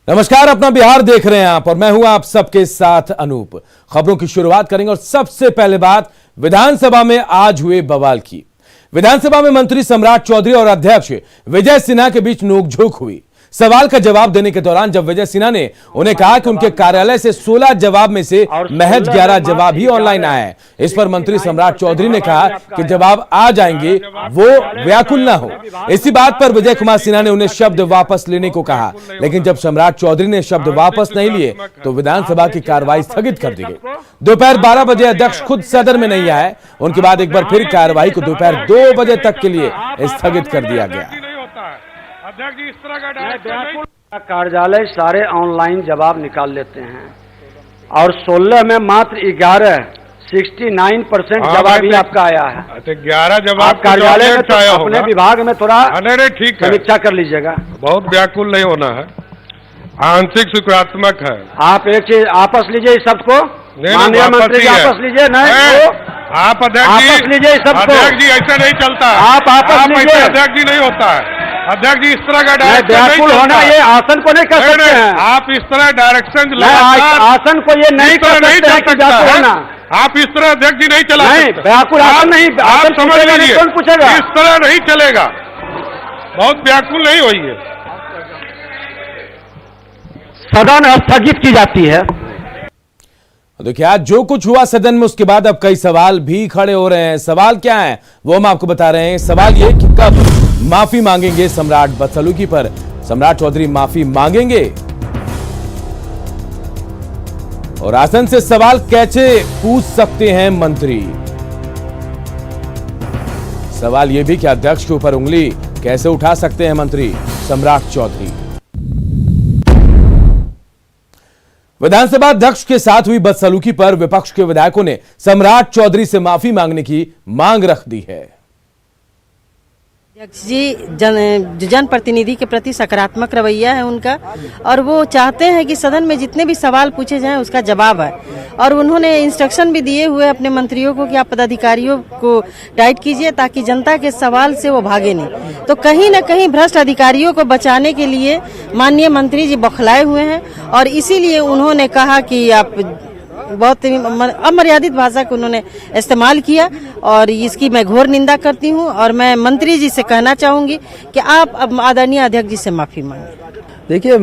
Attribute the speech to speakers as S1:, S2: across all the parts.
S1: नमस्कार, अपना बिहार देख रहे हैं आप और मैं हूं आप सबके साथ अनूप। खबरों की शुरुआत करेंगे और सबसे पहले बात विधानसभा में आज हुए बवाल की। विधानसभा में मंत्री सम्राट चौधरी और अध्यक्ष विजय सिन्हा के बीच नोकझोंक हुई। सवाल का जवाब देने के दौरान जब विजय सिन्हा ने उन्हें कहा कि उनके कार्यालय से 16 जवाब में से महज 11 जवाब ही ऑनलाइन आए हैं, इस पर मंत्री सम्राट चौधरी ने कहा कि जवाब आ जाएंगे, वो व्याकुल ना हो। इसी बात पर विजय कुमार सिन्हा ने उन्हें शब्द वापस लेने को कहा, लेकिन जब सम्राट चौधरी ने शब्द वापस नहीं लिए तो विधानसभा की कार्रवाई स्थगित कर दी गई। दोपहर 12 बजे अध्यक्ष खुद सदन में नहीं आए, उनके बाद एक बार फिर कार्रवाई को दोपहर 2 बजे तक के लिए स्थगित कर दिया गया।
S2: अध्यक्ष जी, इस तरह का कार्यालय सारे ऑनलाइन जवाब निकाल लेते हैं और 16 में मात्र 69% जवाब ही आपका आया है।
S3: 11 जवाब
S2: कार्यालय में तो अपने विभाग में थोड़ा
S3: ठीक है,
S2: समीक्षा कर लीजिएगा।
S3: बहुत व्याकुल नहीं होना है, आंशिक सकारात्मक है।
S2: आप एक चीज आपस लीजिए इस शब्द को, माननीय मंत्री जी आपस लीजिए। नहीं
S3: आप अध्यक्ष जी
S2: आपस लीजिए इस शब्द को।
S3: अध्यक्ष जी ऐसा नहीं चलता है,
S2: आप आपस लीजिए।
S3: अध्यक्ष जी नहीं होता है, अध्यक्ष जी इस तरह का डायरेक्शन
S2: व्याकुल होना ये आसन को नहीं कर सकते हैं।
S3: आप इस तरह डायरेक्शन
S2: आसन को ये नहीं कर सकते हैं कि व्याकुल होना।
S3: आप इस तरह अध्यक्ष जी नहीं चला सकते।
S2: व्याकुल आसन नहीं,
S3: आप समझ लीजिए,
S2: कौन पूछेगा?
S3: इस तरह नहीं चलेगा, बहुत व्याकुल नहीं होइए।
S2: सदन स्थगित की जाती है।
S1: देखिए, आज जो कुछ हुआ सदन में, उसके बाद अब कई सवाल भी खड़े हो रहे हैं। सवाल क्या है वो हम आपको बता रहे हैं। सवाल ये कि कब माफी मांगेंगे सम्राट बदसलूकी पर? सम्राट चौधरी माफी मांगेंगे? और आसन से सवाल कैसे पूछ सकते हैं मंत्री? सवाल यह भी कि अध्यक्ष के ऊपर उंगली कैसे उठा सकते हैं मंत्री सम्राट चौधरी? विधानसभा अध्यक्ष के साथ हुई बदसलूकी पर विपक्ष के विधायकों ने सम्राट चौधरी से माफी मांगने की मांग रख दी है।
S4: अध्यक्ष जी जनप्रतिनिधि के प्रति सकारात्मक रवैया है उनका, और वो चाहते हैं कि सदन में जितने भी सवाल पूछे जाएं उसका जवाब है। और उन्होंने इंस्ट्रक्शन भी दिए हुए अपने मंत्रियों को कि आप पदाधिकारियों को टाइट कीजिए ताकि जनता के सवाल से वो भागे नहीं। तो कहीं न कहीं भ्रष्ट अधिकारियों को बचाने के लिए माननीय मंत्री जी बौखलाए हुए हैं और इसीलिए उन्होंने कहा कि आप बहुत अमर्यादित भाषा को उन्होंने इस्तेमाल किया और इसकी मैं घोर निंदा करती हूं। और मैं मंत्री जी से कहना चाहूंगी कि आप अब आदरणीय अध्यक्ष जी से माफी मांगे।
S5: देखिए,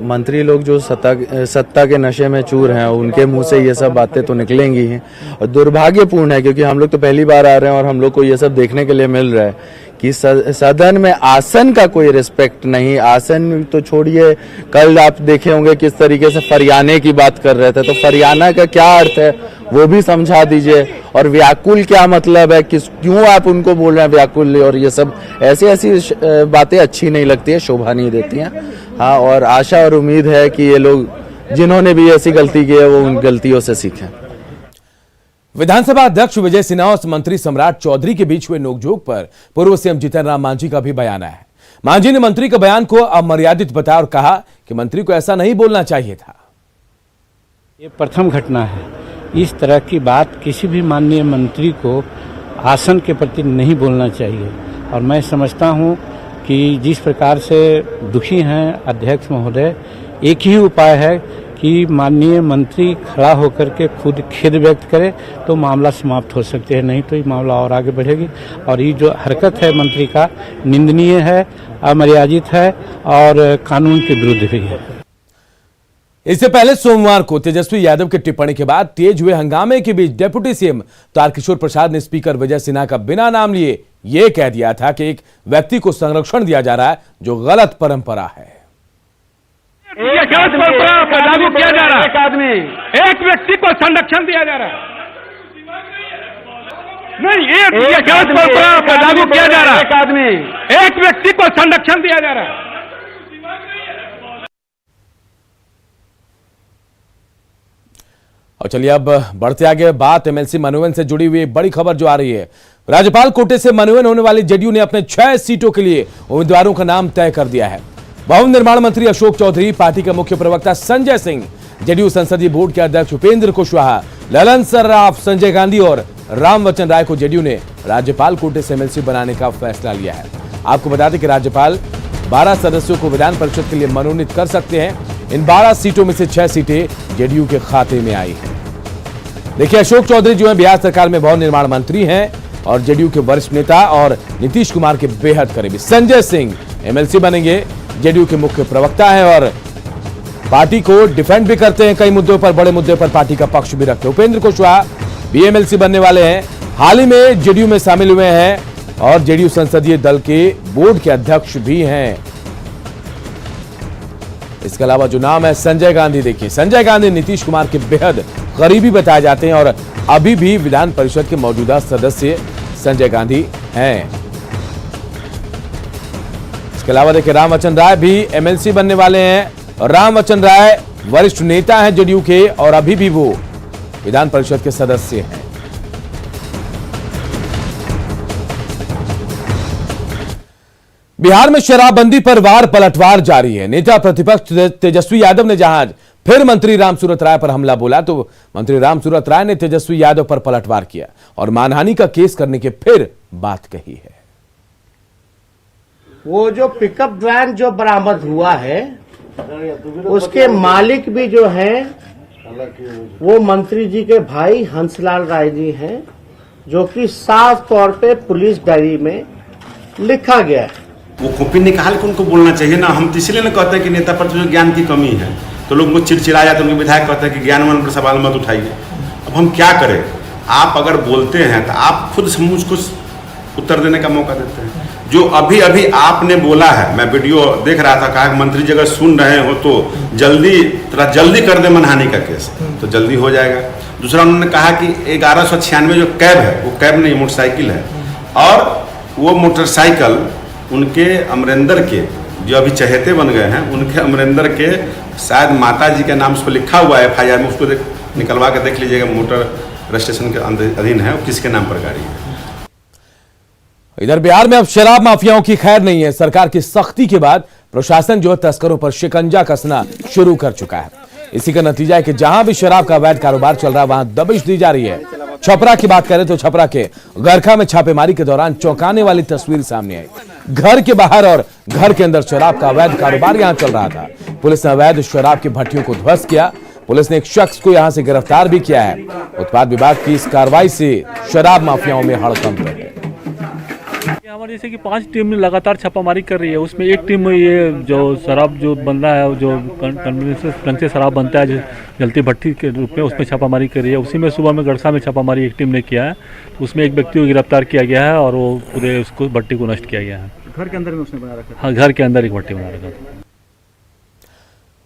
S5: मंत्री लोग जो सत्ता के नशे में चूर हैं, उनके मुंह से ये सब बातें तो निकलेंगी ही और दुर्भाग्यपूर्ण है, क्योंकि हम लोग तो पहली बार आ रहे हैं और हम लोग को ये सब देखने के लिए मिल रहा है कि सदन में आसन का कोई रिस्पेक्ट नहीं। आसन तो छोड़िए, कल आप देखे होंगे किस तरीके से फरियाने की बात कर रहे थे, तो फरियाना का क्या अर्थ है वो भी समझा दीजिए। और व्याकुल क्या मतलब है, क्यों आप उनको बोल रहे हैं व्याकुल? और ये सब ऐसी बातें अच्छी नहीं लगती है, शोभा नहीं देती हैं। हाँ, और आशा और उम्मीद है कि ये लोग जिन्होंने भी ऐसी गलती की है वो उन गलतियों से सीखें।
S1: विधानसभा अध्यक्ष विजय सिन्हा और मंत्री सम्राट चौधरी के बीच हुए नोकझोंक पर पूर्व सीएम जीतन राम मांझी का भी बयान है। मांझी ने मंत्री के बयान को अमर्यादित बताया और कहा कि मंत्री को ऐसा नहीं बोलना चाहिए था।
S6: ये प्रथम घटना है, इस तरह की बात किसी भी माननीय मंत्री को आसन के प्रति नहीं बोलना चाहिए। और मैं समझता हूं कि जिस प्रकार से दुखी हैं अध्यक्ष महोदय, एक ही उपाय है कि माननीय मंत्री खड़ा होकर के खुद खेद व्यक्त करे तो मामला समाप्त हो सकते हैं, नहीं तो ये मामला और आगे बढ़ेगी। और ये जो हरकत है मंत्री का निंदनीय है, अमर्यादित है और कानून के विरुद्ध भी है।
S1: इससे पहले सोमवार को तेजस्वी यादव की टिप्पणी के बाद तेज हुए हंगामे के बीच डिप्टी सीएम तारकिशोर प्रसाद ने स्पीकर विजय सिन्हा का बिना नाम लिए यह कह दिया था कि एक व्यक्ति को संरक्षण दिया जा रहा है जो गलत परंपरा है।
S2: लागू किया जा रहा है,
S3: एक व्यक्ति को संरक्षण दिया जा रहा है। नहीं,
S2: एक लागू किया जा रहा है,
S3: एक व्यक्ति को संरक्षण दिया जा रहा है।
S1: और चलिए अब बढ़ते आगे, बात एमएलसी मनोनयन से जुड़ी हुई बड़ी खबर जो आ रही है। राज्यपाल कोटे से मनोनयन होने वाली जेडीयू ने अपने 6 सीटों के लिए उम्मीदवारों का नाम तय कर दिया है। भवन निर्माण मंत्री अशोक चौधरी, पार्टी के मुख्य प्रवक्ता संजय सिंह, जेडीयू संसदीय बोर्ड के अध्यक्ष उपेंद्र कुशवाहा, ललन सर्राफ, संजय गांधी और रामवचन राय को जेडीयू ने राज्यपाल कोटे से एमएलसी बनाने का फैसला लिया है। आपको बता दें कि राज्यपाल 12 सदस्यों को विधान परिषद के लिए मनोनीत कर सकते हैं। इन 12 सीटों में से 6 सीटें जेडीयू के खाते में आई हैं। देखिए, अशोक चौधरी जो है बिहार सरकार में भवन निर्माण मंत्री हैं और जेडीयू के वरिष्ठ नेता और नीतीश कुमार के बेहद करीबी। संजय सिंह एमएलसी बनेंगे, जेडीयू के मुख्य प्रवक्ता हैं और पार्टी को डिफेंड भी करते हैं। कई मुद्दों पर, बड़े मुद्दे पर पार्टी का पक्ष भी रखते हैं। उपेंद्र कुशवाहा भी एमएलसी बनने वाले हैं, हाल ही में जेडीयू में शामिल हुए हैं और जेडीयू संसदीय दल के बोर्ड के अध्यक्ष भी हैं। इसके अलावा जो नाम है संजय गांधी, देखिए संजय गांधी नीतीश कुमार के बेहद करीबी बताए जाते हैं और अभी भी विधान परिषद के मौजूदा सदस्य संजय गांधी हैं। इसके अलावा देखिए रामवचन राय भी एमएलसी बनने वाले हैं और रामवचन राय वरिष्ठ नेता हैं जेडीयू के और अभी भी वो विधान परिषद के सदस्य हैं। बिहार में शराबबंदी पर वार पलटवार जारी है। नेता प्रतिपक्ष तेजस्वी यादव ने जहां फिर मंत्री रामसूरत राय पर हमला बोला तो मंत्री रामसूरत राय ने तेजस्वी यादव पर पलटवार किया और मानहानि का केस करने की फिर बात कही है।
S7: वो जो पिकअप वैन जो बरामद हुआ है उसके मालिक भी जो हैं वो मंत्री जी के भाई हंसलाल राय जी हैं, जो कि साफ तौर पे पुलिस डायरी में लिखा गया है।
S8: वो कॉपी निकाल के उनको बोलना चाहिए ना। हम तो इसलिए ना कहते हैं कि नेता पर जो ज्ञान की कमी है तो लोग मुझे चिड़चिड़ा जाते हैं। उनके विधायक कहते हैं कि ज्ञानवान पर सवाल मत उठाइए। अब हम क्या करें? आप अगर बोलते हैं तो आप खुद मुझको उत्तर देने का मौका देते हैं। जो अभी अभी आपने बोला है, मैं वीडियो देख रहा था, कहा मंत्री जी अगर सुन रहे हो तो जल्दी कर दे मनहानि का केस, तो जल्दी हो जाएगा। दूसरा उन्होंने कहा कि 1196 जो कैब है वो कैब नहीं मोटरसाइकिल है और वो मोटरसाइकिल उनके अमरिंदर के जो अभी चहेते बन गए हैं उनके अमरिंदर के शायद माता जी के नाम उस पर लिखा हुआ है FIR में, उसको निकलवा के देख लीजिएगा। मोटर रजिस्ट्रेशन के अधीन है, किसके नाम पर गाड़ी है।
S1: इधर बिहार में अब शराब माफियाओं की खैर नहीं है। सरकार की सख्ती के बाद प्रशासन जो है तस्करों पर शिकंजा कसना शुरू कर चुका है। इसी का नतीजा है कि जहां भी शराब का अवैध कारोबार चल रहा है वहां दबिश दी जा रही है। छपरा की बात करें तो छपरा के गरखा में छापेमारी के दौरान चौंकाने वाली तस्वीर सामने आई। घर के बाहर और घर के अंदर शराब का अवैध कारोबार यहां चल रहा था। पुलिस ने अवैध शराब की भट्टियों को ध्वस्त किया। पुलिस ने एक शख्स को यहां से गिरफ्तार भी किया है। उत्पाद विभाग की इस कार्रवाई से शराब माफियाओं में हड़कंप है।
S9: हमारे जैसे कि 5 टीम लगातार छापामारी कर रही है, उसमें एक टीम ये जो शराब जो बन रहा है, जो कन्वेंशनल ढंग से शराब बनता है जलती भट्टी के रूप में, उसमें छापामारी कर रही है। उसी में सुबह में गड़सा में छापामारी एक टीम ने किया है, तो उसमें एक व्यक्ति को गिरफ्तार किया गया है और वो पूरे उसको भट्टी को नष्ट किया गया है।
S6: घर के अंदर में उसने बना रखा?
S9: हाँ, घर के अंदर एक भट्टी बना रखा था।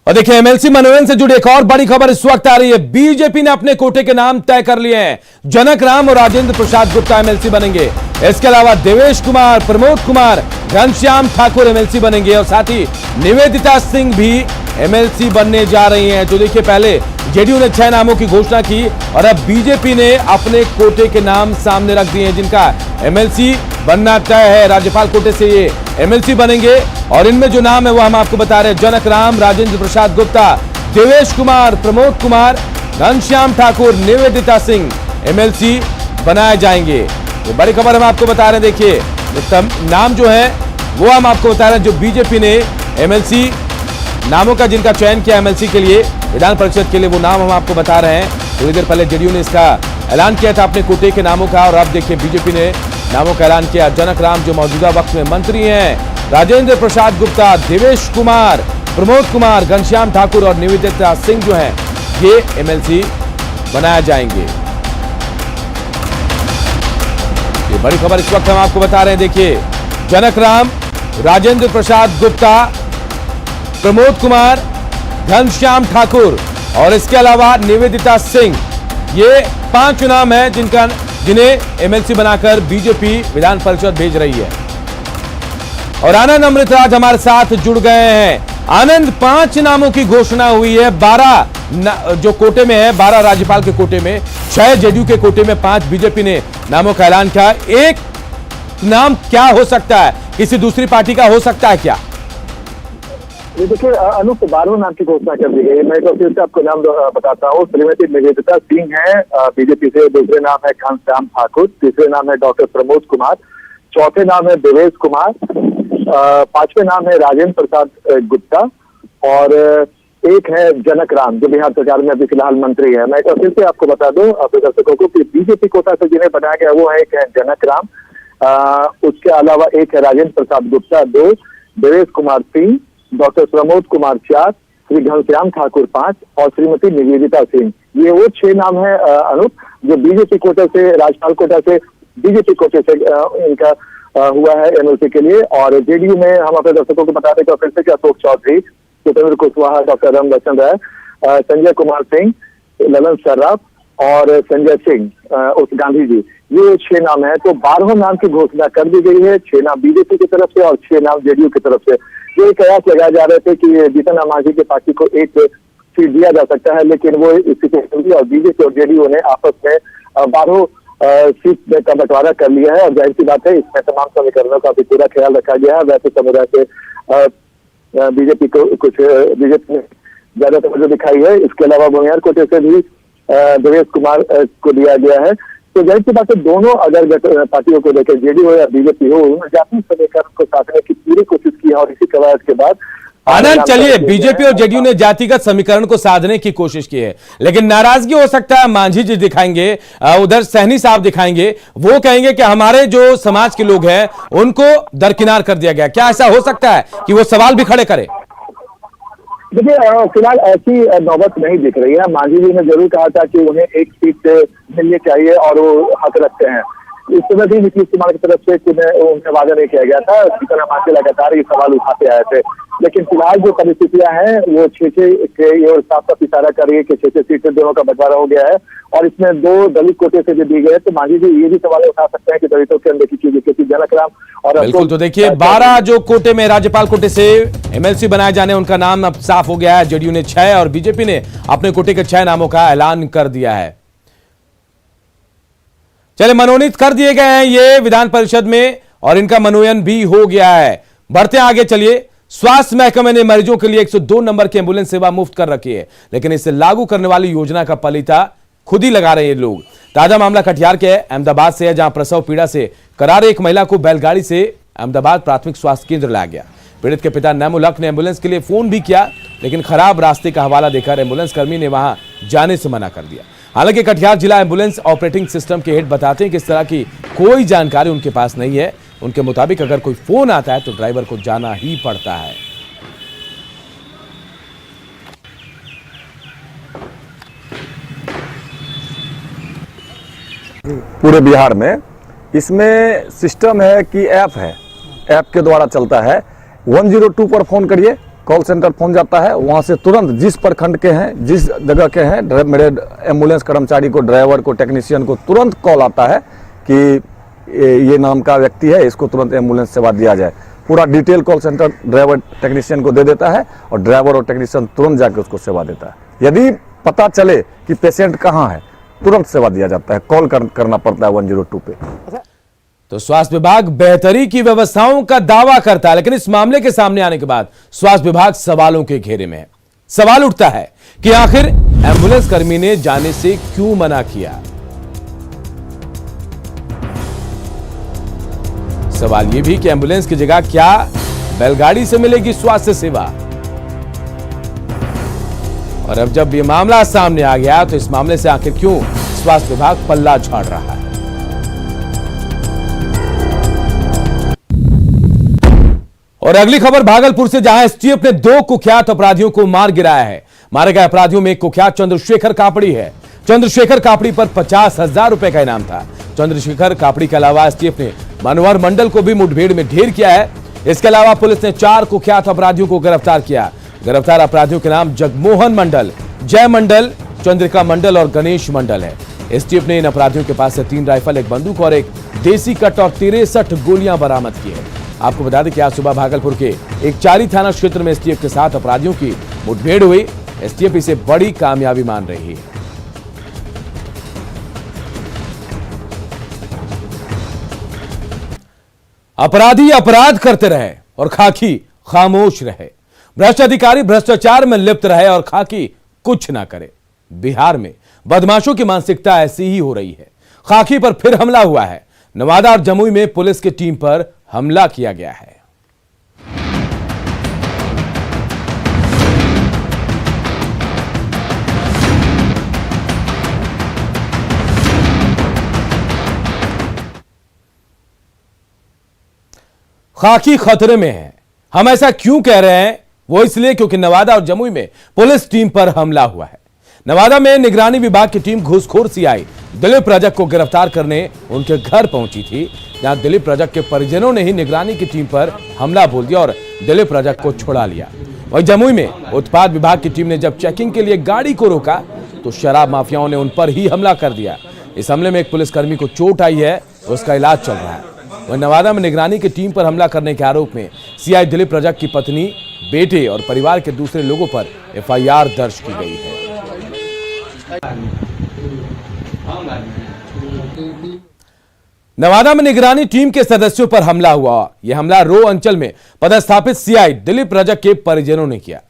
S1: और देखिए एमएलसी मनोनयन से जुड़ी एक और बड़ी खबर इस वक्त आ रही है। बीजेपी ने अपने कोटे के नाम तय कर लिए हैं। जनक राम और राजेंद्र प्रसाद गुप्ता एमएलसी बनेंगे। इसके अलावा देवेश कुमार, प्रमोद कुमार, घनश्याम ठाकुर एमएलसी बनेंगे और साथ ही निवेदिता सिंह भी एमएलसी बनने जा रही हैं। तो देखिए पहले जेडीयू ने 6 नामों की घोषणा की और अब बीजेपी ने अपने कोटे के नाम सामने रख दिए हैं जिनका एमएलसी बनना तय है। राज्यपाल कोटे से ये एमएलसी बनेंगे और इनमें जो नाम है वो हम आपको बता रहे हैं। जनक राम, राजेंद्र प्रसाद गुप्ता, देवेश कुमार, प्रमोद कुमार, घनश्याम ठाकुर, निवेदिता सिंह एमएलसी बनाए जाएंगे। ये बड़ी खबर हम आपको बता रहे हैं। देखिए नाम जो है वो हम आपको बता रहे हैं जो बीजेपी ने एमएलसी नामों का जिनका चयन किया एमएलसी के लिए, विधान परिषद के लिए, वो नाम हम आपको बता रहे हैं। थोड़ी देर पहले जेडीयू ने इसका ऐलान किया था अपने कोटे के नामों का और अब देखिए बीजेपी ने नामों का ऐलान किया। जनक राम जो मौजूदा वक्त में मंत्री हैं, राजेंद्र प्रसाद गुप्ता, देवेश कुमार, प्रमोद कुमार, घनश्याम ठाकुर और निवेदिता सिंह जो हैं ये एमएलसी बनाए जाएंगे। ये बड़ी खबर इस वक्त हम आपको बता रहे हैं। देखिए जनक राम, राजेंद्र प्रसाद गुप्ता, प्रमोद कुमार, घनश्याम ठाकुर और इसके अलावा निवेदिता सिंह, ये 5 नाम हैं जिन्हें एमएलसी बनाकर बीजेपी विधान परिषद भेज रही है। और आनंद अमृतराज हमारे साथ जुड़ गए हैं। आनंद, 5 नामों की घोषणा हुई है। 12 जो कोटे में है, 12 राज्यपाल के कोटे में, 6 जेडीयू के कोटे में, 5 बीजेपी ने नामों का ऐलान किया। एक नाम क्या हो सकता है? किसी दूसरी पार्टी का हो सकता है क्या?
S10: देखिए अनूप, 12 नाम की घोषणा कर दी गई। मैं एक बार फिर से आपको नाम बताता हूँ। श्रीमती निवेदिता सिंह है बीजेपी से, दूसरे नाम है घनश्याम ठाकुर, तीसरे नाम है डॉक्टर प्रमोद कुमार, चौथे नाम है देवेश कुमार, पांचवें नाम है राजेंद्र प्रसाद गुप्ता और एक है जनक राम जो बिहार सरकार में अभी फिलहाल मंत्री है। मैं एक बार फिर से आपको बता दूं अपने दर्शकों को कि बीजेपी कोटा से जिन्हें बनाया गया वो है एक है जनक राम, उसके अलावा एक है राजेंद्र प्रसाद गुप्ता 2, देवेश कुमार 3, डॉक्टर प्रमोद कुमार 4, श्री घनश्याम ठाकुर 5 और श्रीमती निवेदिता सिंह। ये वो 6 नाम है अनूप जो बीजेपी कोटा से, राज्यपाल कोटा से बीजेपी कोटे से इनका हुआ है एमएलसी के लिए। और जेडीयू में हम अपने दर्शकों को बता दें कि फिर से अशोक चौधरी, सुपेंद्र कुशवाहा, डॉक्टर रामलक्ष्मण राय, संजय कुमार सिंह, ललन सर्राफ और संजय सिंह उस गांधी जी, ये 6 नाम है। तो 12 नाम की घोषणा कर दी गई है, 6 नाम बीजेपी की तरफ से और 6 नाम जेडीयू की तरफ से। ये कयास लगाए जा रहे थे कि जीतन राम मांझी की पार्टी को एक सीट दिया जा सकता है, लेकिन वो स्थिति और बीजेपी और जेडीयू ने आपस में 12 सीट का बंटवारा कर लिया है। और जाहिर सी बात है इसमें तमाम समीकरणों का भी पूरा ख्याल रखा गया है। वैसे समुदाय से बीजेपी को कुछ बीजेपी ने ज्यादा तवज्जो दिखाई है। इसके अलावा बुनियाद कोटे से भी देवेश कुमार को दिया गया है। तो जाहिर सी बात है दोनों अगर पार्टियों को लेकर जेडीयू हो या बीजेपी हो, उन्होंने जाति समीकरण को साधने की पूरी कोशिश की है। और इसी कवायद के बाद
S1: आनंद, चलिए बीजेपी और जेडीयू ने जातिगत समीकरण को साधने की कोशिश की है, लेकिन नाराजगी हो सकता है मांझी जी दिखाएंगे, उधर सहनी साहब दिखाएंगे, वो कहेंगे कि हमारे जो समाज के लोग हैं उनको दरकिनार कर दिया गया। क्या ऐसा हो सकता है कि वो सवाल भी खड़े करे?
S10: देखिए फिलहाल ऐसी नौबत नहीं दिख रही है। मांझी जी ने जरूर कहा था कि उन्हें एक सीट मिलनी चाहिए और वो हक रखते हैं। इस समय भी नीतीश कुमार की तरफ से उनका वादा नहीं किया गया था। जीतन राम मांझी लगातार ये सवाल उठाते आए थे, लेकिन फिलहाल जो परिस्थितियां हैं वो 6-6 के और साफ इशारा कर रही है कि 6-6 सीटें दोनों का बंटवारा हो गया है। और इसमें 2 दलित कोटे से जो दी गए, तो मांझी जी ये भी सवाल उठा सकते हैं कि दलितों के अंदर की चीजें, क्योंकि जनक राम और
S1: बिल्कुल। तो देखिए 12 जो कोटे में राज्यपाल कोटे से एमएलसी बनाए जाने उनका नाम अब साफ हो गया है। जेडीयू ने 6 और बीजेपी ने अपने कोटे के 6 नामों का ऐलान कर दिया है। चले मनोनीत कर दिए गए हैं ये विधान परिषद में और इनका मनोनयन भी हो गया है। बढ़ते आगे चलिए। स्वास्थ्य महकमे ने मरीजों के लिए 102 नंबर की एम्बुलेंस सेवा मुफ्त कर रखी है, लेकिन इसे लागू करने वाली योजना का पलीता खुद ही लगा रहे हैं लोग। ताजा मामला कटिहार के अहमदाबाद से है, जहां प्रसव पीड़ा से करार एक महिला को बैलगाड़ी से अहमदाबाद प्राथमिक स्वास्थ्य केंद्र लाया गया। पीड़ित के पिता नैमुलक ने एम्बुलेंस के लिए फोन भी किया, लेकिन खराब रास्ते का हवाला देकर एम्बुलेंस कर्मी ने वहां जाने से मना कर दिया। हालांकि कटिहार जिला एम्बुलेंस ऑपरेटिंग सिस्टम के हेड बताते हैं कि इस तरह की कोई जानकारी उनके पास नहीं है। उनके मुताबिक अगर कोई फोन आता है तो ड्राइवर को जाना ही पड़ता है।
S11: पूरे बिहार में इसमें सिस्टम है कि ऐप है, ऐप के द्वारा चलता है। 102 पर फोन करिए, कॉल सेंटर फोन जाता है, वहां से तुरंत जिस प्रखंड के हैं, जिस जगह के हैं, मेरे एम्बुलेंस कर्मचारी को, ड्राइवर को, टेक्नीशियन को तुरंत कॉल आता है कि ये नाम का व्यक्ति है, इसको तुरंत एम्बुलेंस सेवा दिया जाए। पूरा detail call centre driver technician को दे देता है और ड्राइवर और टेक्नीशियन तुरंत जाकर उसको सेवा देता है। यदि पता चले कि पेशेंट कहाँ है, तुरंत सेवा दिया जाता है, कॉल करना पड़ता है 102 पे।
S1: तो स्वास्थ्य विभाग बेहतरी की व्यवस्थाओं का दावा करता है, लेकिन इस मामले के सामने आने के बाद स्वास्थ्य विभाग सवालों के घेरे में है। सवाल उठता है कि आखिर एम्बुलेंस कर्मी ने जाने से क्यों मना किया। सवाल यह भी कि एम्बुलेंस की जगह क्या बैलगाड़ी से मिलेगी स्वास्थ्य सेवा। और अब जब यह मामला सामने आ गया तो इस मामले से आखिर क्यों स्वास्थ्य विभाग पल्ला झाड़ रहा है। और अगली खबर भागलपुर से, जहां एसटीएफ ने 2 कुख्यात अपराधियों को मार गिराया है। मारे गए अपराधियों में एक कुख्यात चंद्रशेखर कापड़ी है। चंद्रशेखर कापड़ी पर 50,000 रुपए का इनाम था। चंद्रशेखर कापड़ी के अलावा एसटीएफ ने मनोहर मंडल को भी मुठभेड़ में ढेर किया है। इसके अलावा पुलिस ने 4 कुख्यात अपराधियों को गिरफ्तार किया। गिरफ्तार अपराधियों के नाम जगमोहन मंडल, जय मंडल, चंद्रिका मंडल और गणेश मंडल है। एसटीएफ ने इन अपराधियों के पास से 3 राइफल, एक बंदूक और एक देसी कट और 63 गोलियां बरामद की है। आपको बता दें कि आज सुबह भागलपुर के एक चारी थाना क्षेत्र में एसटीएफ के साथ अपराधियों की मुठभेड़ हुई। एसटीएफ इसे बड़ी कामयाबी मान रही है। अपराधी अपराध करते रहे और खाकी खामोश रहे। भ्रष्ट अधिकारी भ्रष्टाचार में लिप्त रहे और खाकी कुछ ना करे। बिहार में बदमाशों की मानसिकता ऐसी ही हो रही है। खाकी पर फिर हमला हुआ है। नवादा और जमुई में पुलिस की टीम पर हमला किया गया है। खाकी खतरे में है। हम ऐसा क्यों कह रहे हैं? वो इसलिए क्योंकि नवादा और जमुई में पुलिस टीम पर हमला हुआ है। नवादा में निगरानी विभाग की टीम घूसखोर सीआई दिलीप रजक को गिरफ्तार करने उनके घर पहुंची थी, जहां दिलीप रजक के परिजनों ने ही निगरानी की टीम पर हमला बोल दिया और दिलीप रजक को छुड़ा लिया। वहीं जमुई में उत्पाद विभाग की टीम ने जब चेकिंग के लिए गाड़ी को रोका तो शराब माफियाओं ने उन पर ही हमला कर दिया। इस हमले में एक पुलिसकर्मी को चोट आई है, उसका इलाज चल रहा है। वहीं नवादा में निगरानी की टीम पर हमला करने के आरोप में सीआई दिलीप रजक की पत्नी, बेटे और परिवार के दूसरे लोगों पर एफआईआर दर्ज की गई है। नवादा में निगरानी टीम के सदस्यों पर हमला हुआ। यह हमला रो अंचल में पदस्थापित सीआई दिलीप रजक के परिजनों ने किया।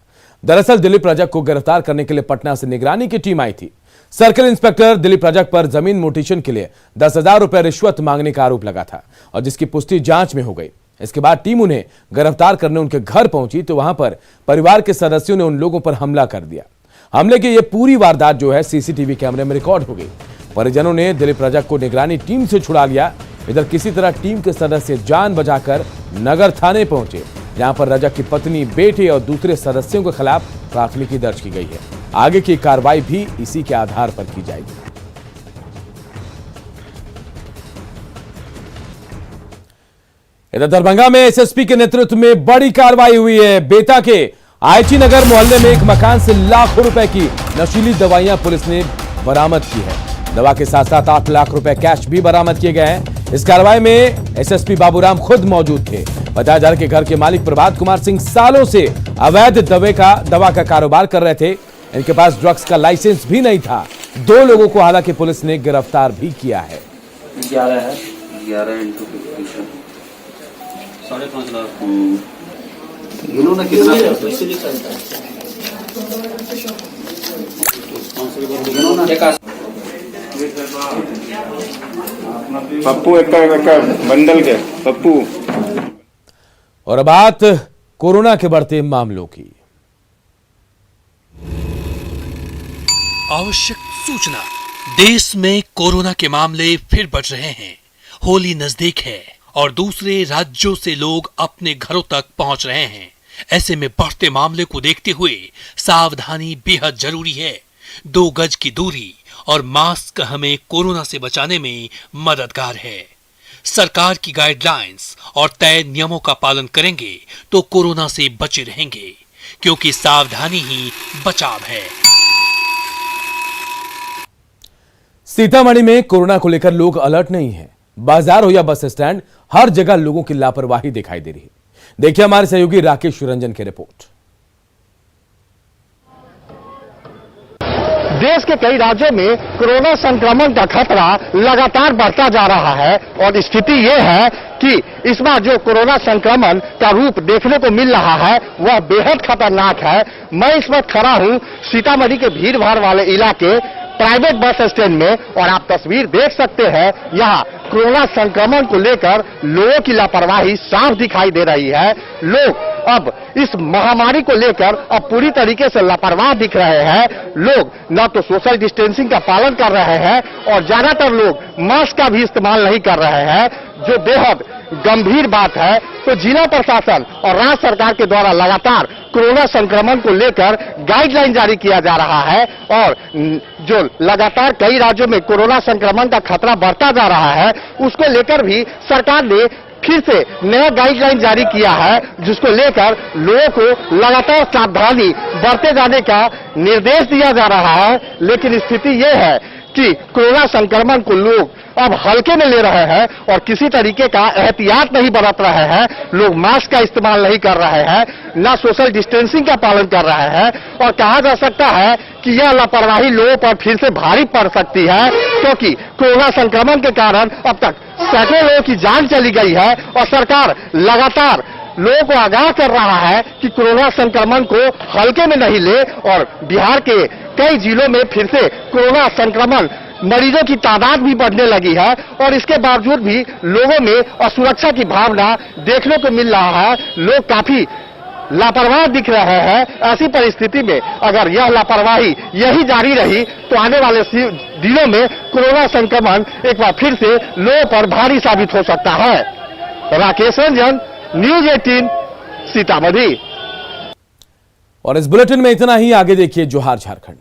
S1: दरअसल दिलीप रजक को गिरफ्तार करने के लिए पटना से निगरानी की टीम आई थी। सर्किल इंस्पेक्टर दिलीप रजक पर जमीन म्यूटेशन के लिए 10,000 रुपए रिश्वत मांगने का आरोप लगा था और जिसकी पुष्टि जांच में हो गई। इसके बाद टीम उन्हें गिरफ्तार करने उनके घर पहुंची तो वहां पर परिवार के सदस्यों ने उन लोगों पर हमला कर दिया। हमले की यह पूरी वारदात जो है सीसीटीवी कैमरे में रिकॉर्ड हो गई। परिजनों ने दिलीप रजक को निगरानी टीम से छुड़ा लिया। इधर किसी तरह टीम के सदस्य जान बचाकर नगर थाने पहुंचे, जहां पर रजक की पत्नी, बेटे और दूसरे सदस्यों के खिलाफ प्राथमिकी दर्ज की गई है। आगे की कार्रवाई भी इसी के आधार पर की जाएगी। इधर दरभंगा में एसएसपी के नेतृत्व में बड़ी कार्रवाई हुई है। बेता के आईटी नगर मोहल्ले में एक मकान से लाखों रुपए की नशीली दवाइयां पुलिस ने बरामद की है। दवा के साथ साथ 8 लाख रुपए कैश भी बरामद किए गए हैं। इस कार्रवाई में एसएसपी बाबूराम खुद मौजूद थे। बताया जा रहा है कि घर के मालिक प्रभात कुमार सिंह सालों से अवैध दवा का कारोबार कर रहे थे। इनके पास ड्रग्स का लाइसेंस भी नहीं था। 2 लोगों को हालांकि पुलिस ने गिरफ्तार भी किया है।
S12: 11 into 50 5.5 लाख। इन्होंने कितना
S13: पप्पू एक बंडल के पप्पू।
S1: और अब बात कोरोना के बढ़ते मामलों की।
S14: आवश्यक सूचना, देश में कोरोना के मामले फिर बढ़ रहे हैं। होली नजदीक है और दूसरे राज्यों से लोग अपने घरों तक पहुंच रहे हैं। ऐसे में बढ़ते मामले को देखते हुए सावधानी बेहद जरूरी है। 2 गज की दूरी और मास्क हमें कोरोना से बचाने में मददगार है। सरकार की गाइडलाइंस और तय नियमों का पालन करेंगे तो कोरोना से बचे रहेंगे, क्योंकि सावधानी ही बचाव है।
S1: सीतामढ़ी में कोरोना को लेकर लोग अलर्ट नहीं हैं। बाजार हो या बस स्टैंड, हर जगह लोगों की लापरवाही दिखाई दे रही है। देखिए हमारे सहयोगी राकेश रंजन की रिपोर्ट।
S7: देश के कई राज्यों में कोरोना संक्रमण का खतरा लगातार बढ़ता जा रहा है और स्थिति ये है कि इस बार जो कोरोना संक्रमण का रूप देखने को मिल रहा है वह बेहद खतरनाक है। मैं इस वक्त खड़ा हूं सीतामढ़ी के भीड़ भाड़ वाले इलाके प्राइवेट बस स्टैंड में और आप तस्वीर देख सकते हैं। यहाँ कोरोना संक्रमण को लेकर लोगों की लापरवाही साफ दिखाई दे रही है। लोग अब इस महामारी को लेकर अब पूरी तरीके से लापरवाह दिख रहे हैं। लोग न तो सोशल डिस्टेंसिंग का पालन कर रहे हैं और ज्यादातर लोग मास्क का भी इस्तेमाल नहीं कर रहे हैं, जो बेहद गंभीर बात है। तो जिला प्रशासन और राज्य सरकार के द्वारा लगातार कोरोना संक्रमण को लेकर गाइडलाइन जारी किया जा रहा है और जो लगातार कई राज्यों में कोरोना संक्रमण का खतरा बढ़ता जा रहा है, उसको लेकर भी सरकार ने फिर से नया गाइडलाइन जारी किया है, जिसको लेकर लोगों को लगातार सावधानी बरते जाने का निर्देश दिया जा रहा है। लेकिन स्थिति ये है कि कोरोना संक्रमण को लोग अब हल्के में ले रहे हैं और किसी तरीके का एहतियात नहीं बरत रहे हैं। लोग मास्क का इस्तेमाल नहीं कर रहे हैं, न सोशल डिस्टेंसिंग का पालन कर रहे हैं और कहा जा सकता है कि यह लापरवाही लोगों पर फिर से भारी पड़ सकती है, क्योंकि कोरोना संक्रमण के कारण अब तक सैकड़ों लोगों की जान चली गई है और सरकार लगातार लोगों को आगाह कर रहा है कि कोरोना संक्रमण को हल्के में नहीं ले। और बिहार के कई जिलों में फिर से कोरोना संक्रमण मरीजों की तादाद भी बढ़ने लगी है और इसके बावजूद भी लोगों में असुरक्षा की भावना देखने को मिल रहा है। लोग काफी लापरवाह दिख रहे हैं। ऐसी परिस्थिति में अगर यह लापरवाही यही जारी रही तो आने वाले दिनों में कोरोना संक्रमण एक बार फिर से लोगों पर भारी साबित हो सकता है। राकेश रंजन,
S15: न्यूज 18 सीतामढ़ी।
S1: और इस बुलेटिन में इतना ही। आगे देखिए जोहार झारखंड।